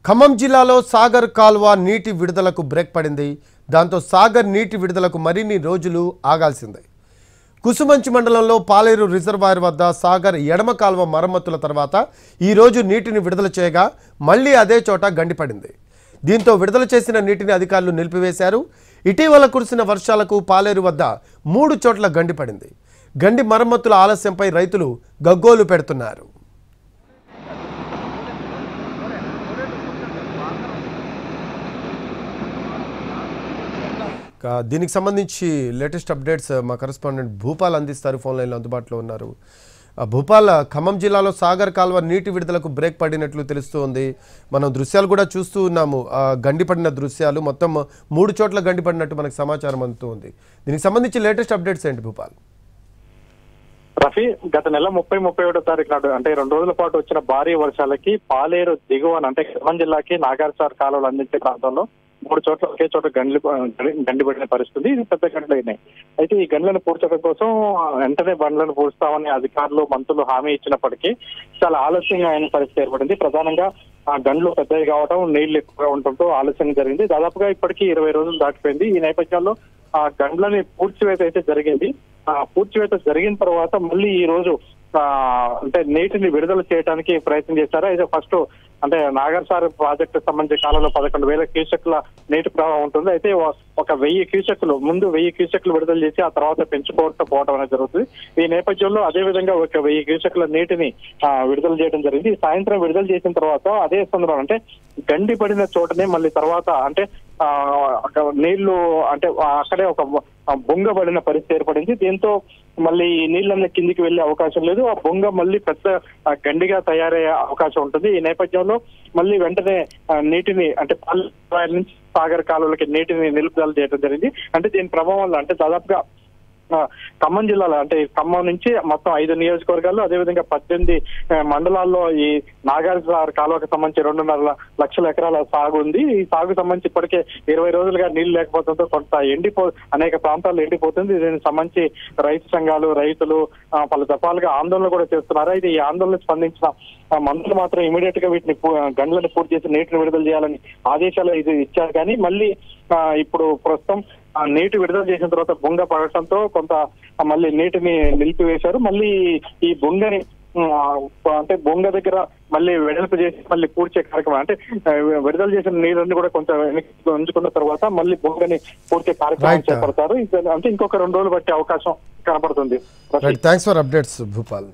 ఖమ్మం జిల్లాలో సాగర్ కాల్వ నీటి విడుదలకు బ్రేక్ పడింది. దాంతో సాగర్ నీటి విడుదలకు మరిన్ని రోజులు ఆగాల్సిందే. కుసుమంచి మండలంలో పాలేరు రిజర్వాయర్ వద్ద సాగర్ ఎడమ కాల్వ మరమ్మతుల తర్వాత ఈ రోజు నీటిని విడుదల చేయగా మళ్లీ అదే చోట గండిపడింది. దీంతో విడుదల చేసిన నీటిని అధికారులు నిలిపివేశారు. ఇటీవల కురిసిన వర్షాలకు పాలేరు వద్ద 3 చోట్ల గండిపడింది. గండి మరమ్మతుల ఆలస్యంపై రైతులు గగ్గోలు పెడుతున్నారు. దీనికి సంబంధించి లేటెస్ట్ అప్డేట్స్ మా కరెస్పాండెంట్ భూపాల్ అందిస్తారు. ఫోన్ లైన్లో అందుబాటులో ఉన్నారు. భూపాల్, ఖమ్మం జిల్లాలో సాగర్ కాల్వ నీటి విడుదలకు బ్రేక్ పడినట్లు తెలుస్తోంది. మనం దృశ్యాలు కూడా చూస్తూ ఉన్నాము. గండిపడిన దృశ్యాలు మొత్తం 3 చోట్ల గండిపడినట్టు మనకు సమాచారం అందుతుంది. దీనికి సంబంధించి లేటెస్ట్ అప్డేట్స్ ఏంటి భూపాల్? రఫీ, గత నెల 30-31 తారీఖు నాడు అంటే 2 రోజుల పాటు వచ్చిన భారీ వర్షాలకి పాలేరు దిగువన అంటే ఖమ్మం జిల్లాకి నాగార్జున కాలువలు అందించే ప్రాంతంలో 3 చోట్ల ఒకే చోట గండిపడిన పరిస్థితి. ఇది పెద్ద గంటలు అయినాయి. అయితే ఈ గంటలను పూడ్చడం కోసం వెంటనే బండ్లను పూడ్స్తామని అధికారులు మంత్రులు హామీ ఇచ్చినప్పటికీ చాలా ఆలస్యంగా అయిన పరిస్థితి ఏర్పడింది. ప్రధానంగా ఆ గండ్లు పెద్దవి కావడం, నీళ్లు ఎక్కువగా ఉండటంతో ఆలస్యంగా జరిగింది. దాదాపుగా ఇప్పటికీ 20 రోజులు దాటిపోయింది. ఈ నేపథ్యంలో ఆ గండ్లని పూడ్చివేత అయితే జరిగింది. ఆ పూడ్చివేత జరిగిన తర్వాత మళ్ళీ ఈ రోజు అంటే నీటిని విడుదల చేయడానికి ప్రయత్నం చేశారు. అయితే ఫస్ట్ అంటే నాగర్సార్ ప్రాజెక్టు సంబంధించిన కాలంలో 11,000 క్యూసెక్ల నీటి ప్రవాహం ఉంటుంది. అయితే ఒక 1000 క్యూసెక్లు ముందు 1000 క్యూసెక్లు విడుదల చేసి ఆ తర్వాత పెంచుకోవడం అనేది జరుగుతుంది. ఈ నేపథ్యంలో అదే విధంగా ఒక 1000 క్యూసెక్ల నీటిని విడుదల చేయడం జరిగింది. సాయంత్రం విడుదల చేసిన తర్వాత అదే సందర్భంలో అంటే గండి పడిన చోటనే మళ్ళీ తర్వాత అంటే నీళ్లు అంటే అక్కడే ఒక బొంగబడిన పరిస్థితి ఏర్పడింది. దీంతో మళ్ళీ ఈ నీళ్ళన్న కిందికి వెళ్లే అవకాశం లేదు. ఆ బొంగ మళ్ళీ పెద్ద గండిగా తయారయ్యే అవకాశం ఉంటుంది. ఈ నేపథ్యంలో మళ్ళీ వెంటనే నీటిని అంటే పాలేరు నుంచి సాగర్ కాలువలకి నీటిని నిలుపుదల చేయడం జరిగింది. అంటే దీని ప్రభావం వల్ల అంటే దాదాపుగా ఖమ్మం జిల్లాలో అంటే ఖమ్మం నుంచి మొత్తం 5 నియోజకవర్గాల్లో అదేవిధంగా 18 మండలాల్లో ఈ నాగార్జున కాలువకు సంబంధించి 2.5 లక్షల ఎకరాల సాగు ఉంది. ఈ సాగు సంబంధించి ఇప్పటికే 20 రోజులుగా నీళ్లు లేకపోవడంతో కొంత అనేక ప్రాంతాల్లో ఎండిపోతుంది. దీనికి సంబంధించి రైతు సంఘాలు, రైతులు పలు దఫాలుగా ఆందోళన కూడా చేస్తున్నారు. అయితే ఈ ఆందోళన స్పందించిన మంత్రులు మాత్రం ఇమీడియట్ గా వీటిని గండ్లను పూర్తి చేసి నీటిని విడుదల చేయాలని ఆదేశాలు ఇచ్చారు. కానీ మళ్ళీ ఇప్పుడు ప్రస్తుతం నీటి విడుదల చేసిన తర్వాత బొంగ పడటంతో కొంత మళ్ళీ నీటిని నిలిపివేశారు. మళ్ళీ ఈ బొంగని అంటే బొంగ దగ్గర మళ్ళీ వెడల్పు చేసి మళ్ళీ పూడ్చే కార్యక్రమం అంటే విడుదల చేసిన నీళ్ళని కూడా కొంచెం ఉంచుకున్న తర్వాత మళ్ళీ బొంగని పూడ్చే కార్యక్రమం చేపడతారు. అంటే ఇంకొక 2 రోజులు బట్టే అవకాశం కనపడుతుంది. Thanks for updates Bhupal.